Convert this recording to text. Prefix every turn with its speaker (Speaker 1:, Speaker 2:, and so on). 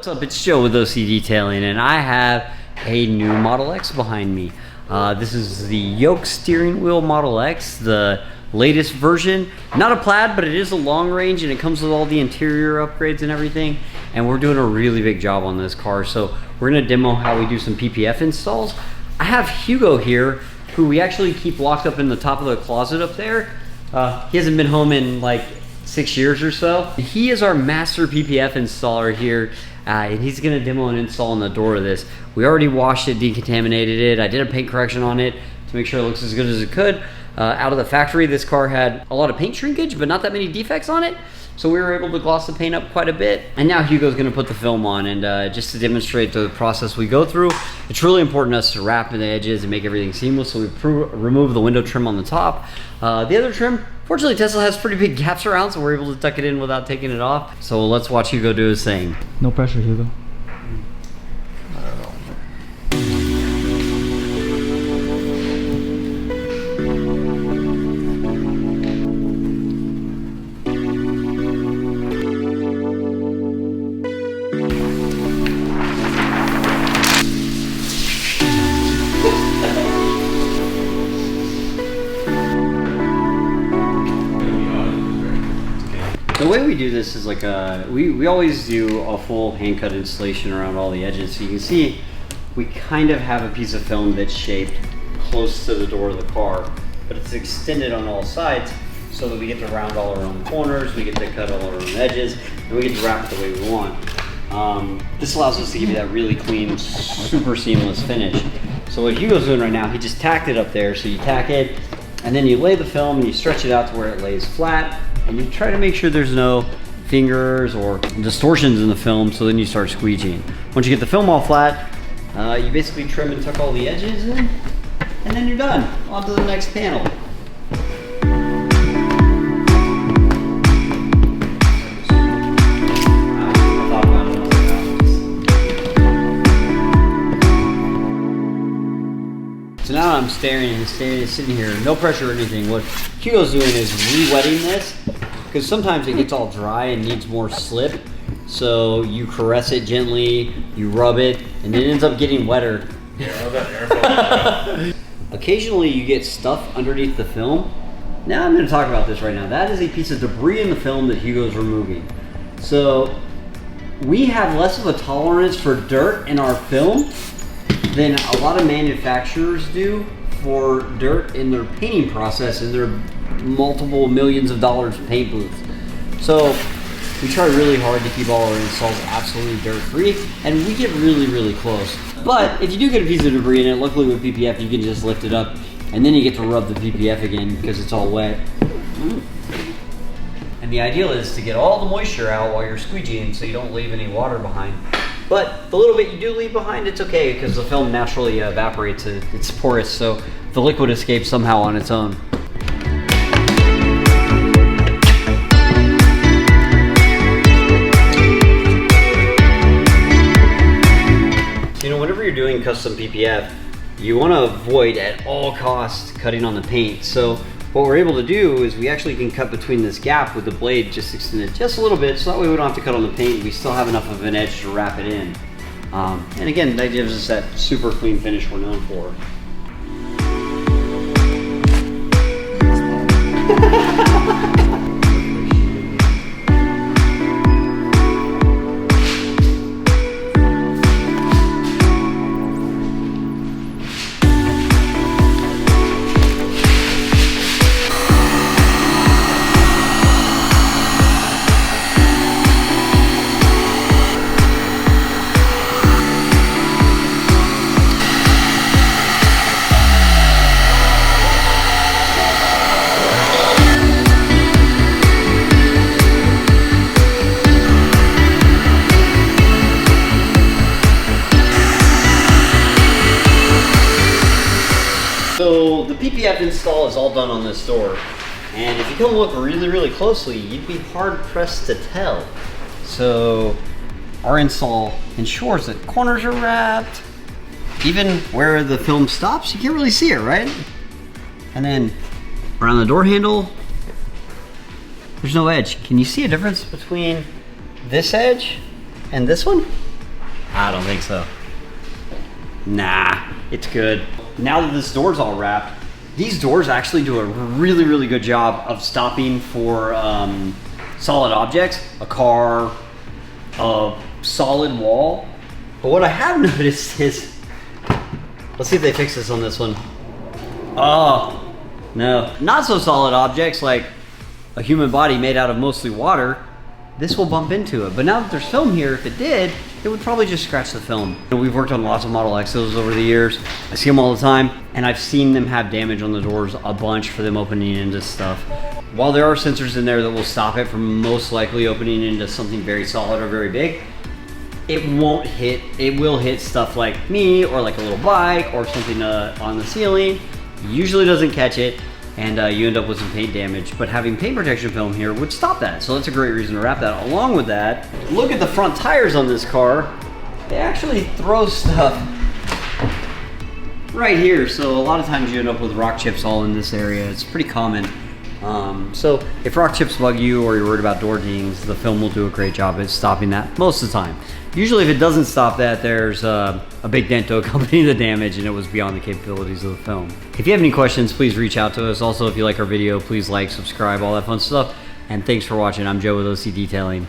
Speaker 1: What's up, it's Joe with OCDetailing, and I have a new Model X behind me. This is the yoke steering wheel Model X, the latest version. Not a plaid, but it is a long range, and it comes with all the interior upgrades and everything. And we're doing a really big job on this car, so we're gonna demo how we do some PPF installs. I have Hugo here, who we actually keep locked up in the top of the closet up there. He hasn't been home in like 6 years or so. He is our master PPF installer here, and he's gonna demo and install on the door of this. We already washed it, decontaminated it. I did a paint correction on it to make sure it looks as good as it could. Out of the factory, this car had a lot of paint shrinkage, but not that many defects on it. So we were able to gloss the paint up quite a bit. And now Hugo's gonna put the film on, and just to demonstrate the process we go through, it's really important to us to wrap the edges and make everything seamless. So we remove the window trim on the top. The other trim, fortunately Tesla has pretty big gaps around, so we're able to tuck it in without taking it off. So let's watch Hugo do his thing.
Speaker 2: No pressure, Hugo.
Speaker 1: The way we do this is like we always do a full hand cut installation around all the edges. So you can see we kind of have a piece of film that's shaped close to the door of the car, but it's extended on all sides so that we get to round all around the corners, we get to cut all around the edges, and we get to wrap it the way we want. This allows us to give you that really clean, super seamless finish. So what Hugo's doing right now, he just tacked it up there. So you tack it, and then you lay the film and you stretch it out to where it lays flat. And you try to make sure there's no fingers or distortions in the film, so then you start squeegeeing. Once you get the film all flat, you basically trim and tuck all the edges in, and then you're done. On to the next panel. So now I'm sitting here, no pressure or anything. What Hugo's doing is re-wetting this, because sometimes it gets all dry and needs more slip. So you caress it gently, you rub it, and it ends up getting wetter. Occasionally you get stuff underneath the film. Now I'm gonna talk about this right now. That is a piece of debris in the film that Hugo's removing. So we have less of a tolerance for dirt in our film than a lot of manufacturers do for dirt in their painting process in their multiple millions of dollars paint booths. So we try really hard to keep all our installs absolutely dirt free, and we get really close. But if you do get a piece of debris in it, luckily with PPF you can just lift it up and then you get to rub the PPF again because it's all wet. And the ideal is to get all the moisture out while you're squeegeeing so you don't leave any water behind. But the little bit you do leave behind, it's okay, because the film naturally evaporates. It's porous, so the liquid escapes somehow on its own. So, you know, whenever you're doing custom PPF, you want to avoid at all costs cutting on the paint. So what we're able to do is we actually can cut between this gap with the blade just extended just a little bit, so that way we don't have to cut on the paint. We still have enough of an edge to wrap it in. And again, that gives us that super clean finish we're known for. So the PPF install is all done on this door, and if you come look really closely, you'd be hard pressed to tell. So our install ensures that corners are wrapped, even where the film stops, you can't really see it, right? And then around the door handle, there's no edge. Can you see a difference between this edge and this one? I don't think so. Nah, it's good. Now that this door's all wrapped, these doors actually do a really, really good job of stopping for solid objects, a car, a solid wall. But what I have noticed is, let's see if they fix this on this one. Oh, no. Not so solid objects like a human body made out of mostly water, this will bump into it. But now that there's film here, if it did, it would probably just scratch the film. You know, we've worked on lots of Model X's over the years. I see them all the time, and I've seen them have damage on the doors a bunch for them opening into stuff. While there are sensors in there that will stop it from most likely opening into something very solid or very big, it won't hit, it will hit stuff like me or like a little bike or something on the ceiling. Usually doesn't catch it, and you end up with some paint damage. But having paint protection film here would stop that. So that's a great reason to wrap that. Along with that, look at the front tires on this car. They actually throw stuff right here. So a lot of times you end up with rock chips all in this area. It's pretty common. So if rock chips bug you or you're worried about door dings, the film will do a great job at stopping that most of the time. Usually if it doesn't stop that, there's a big dent to accompany the damage and it was beyond the capabilities of the film. If you have any questions, please reach out to us. Also, if you like our video, please like, subscribe, all that fun stuff. And thanks for watching. I'm Joe with OC Detailing.